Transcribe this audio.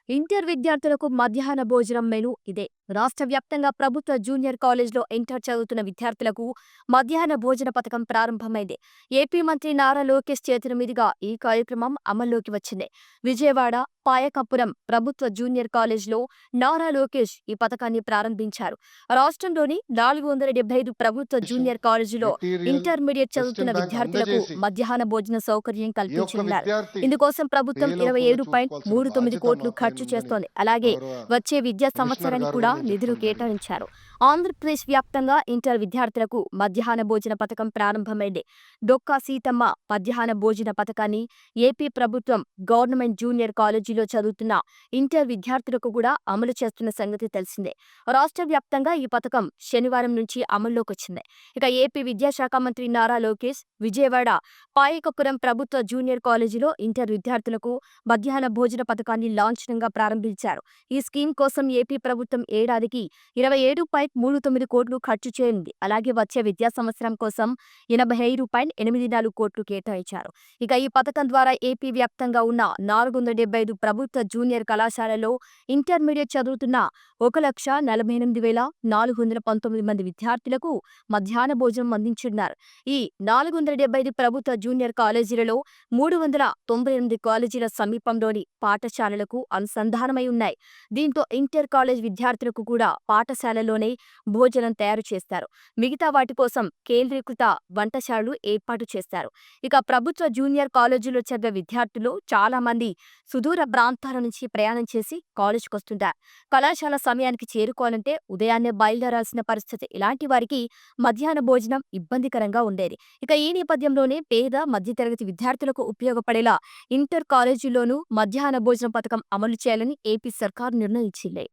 Inter విద్యార్థులకు మధ్యాహ్న భోజనం మెను ఇదే. రాష్ట్ర వ్యాప్తంగా ప్రభుత్వ జూనియర్ కాలేజ్లో ఇంటర్ చదువుతున్న విద్యార్థులకు మధ్యాహ్న భోజన పథకం ప్రారంభమైంది. ఏపీ మంత్రి నారా లోకేష్ చేతుల మీదుగా ఈ కార్యక్రమం అమల్లోకి వచ్చింది. విజయవాడ పాయకపురం ప్రభుత్వ జూనియర్ కాలేజ్లో నారా లోకేష్ ఈ పథకాన్ని ప్రారంభించారు. రాష్ట్రంలోని 475 ప్రభుత్వ ఇన్ఫర్మేషన్, జూనియర్ కాలేజీలో మెటీరియల్, ఇంటర్మీడియట్ చదువుతున్న క్వెషన్ బ్యాంక్ విద్యార్థులకు అందజేసి మధ్యాహ్న భోజన సౌకర్యం ఈ యొక్క కల్పించనున్నారు. విద్యార్థి ఇందుకోసం ప్రభుత్వం పేలవకుండా చూసుకోవాల్సిన 27.39 బాధ్యత కోట్లు మా పైన ఖర్చు ఉందని చేస్తోంది. అలాగే గౌరవ వచ్చే విద్యా కమిషనర్ సంవత్సరానికి గారు కూడా కూడా నేను నిధులు చెప్పడం జరిగింది. కేటాయించారు. ఆంధ్రప్రదేశ్ వ్యాప్తంగా ఇంటర్ విద్యార్థులకు మధ్యాహ్న భోజన పథకం ప్రారంభమైంది. డొక్కా సీతమ్మ మధ్యాహ్న భోజన పథకాన్ని ఏపీ ప్రభుత్వం గవర్నమెంట్ జూనియర్ కాలేజీలో చదువుతున్న ఇంటర్ విద్యార్థులకు కూడా అమలు చేస్తున్న సంగతి తెలిసిందే. రాష్ట్ర వ్యాప్తంగా ఈ పథకం శనివారం నుంచి అమల్లోకొచ్చింది. ఇక ఏపీ విద్యాశాఖ మంత్రి నారా లోకేష్ విజయవాడ పాయకపురం ప్రభుత్వ జూనియర్ కాలేజీలో ఇంటర్ విద్యార్థులకు మధ్యాహ్న భోజన పథకాన్ని లాంఛనంగా ప్రారంభించారు. ఈ స్కీమ్ కోసం ఏపీ ప్రభుత్వం ఏడాదికి 27.39 కోట్లు ఖర్చు చేయనుంది. అలాగే వచ్చే విద్యా సంవత్సరం కోసం 85.84 కోట్లు కేటాయించారు. ఇక ఈ పథకం ద్వారా ఏపీ వ్యాప్తంగా ఉన్న 475 ప్రభుత్వ జూనియర్ కళాశాలల్లో ఇంటర్మీడియట్ చదువుతున్న 1,48,419 మంది విద్యార్థులకు మధ్యాహ్న భోజనం అందించనున్నారు. ఈ 475 ప్రభుత్వ జూనియర్ కాలేజీలలో 398 కాలేజీల సమీపంలోని పాఠశాలలకు అనుసంధానమై ఉన్నాయి. దీంతో ఇంటర్ కాలేజ్ విద్యార్థులకు కూడా పాఠశాలలోనే భోజనం తయారు చేస్తారు. మిగతా వాటి కోసం కేంద్రీకృత వంటశాలలు ఏర్పాటు చేస్తారు. ఇక ప్రభుత్వ జూనియర్ కాలేజీలో చదివే విద్యార్థులు చాలా మంది సుదూర ప్రాంతాల నుంచి ప్రయాణం చేసి కాలేజ్కొస్తుంటారు. కళాశాల సమయానికి చేరుకోవాలంటే ఉదయాన్నే బయలుదేరాల్సిన పరిస్థితి. ఇలాంటి వారికి మధ్యాహ్న భోజనం ఇబ్బందికరంగా ఉండేది. ఇక ఈ నేపథ్యంలోనే పేద మధ్యతరగతి విద్యార్థులకు ఉపయోగపడేలా ఇంటర్ కాలేజీల్లోనూ మధ్యాహ్న భోజన పథకం అమలు చేయాలని ఏపీ సర్కార్ నిర్ణయించింది.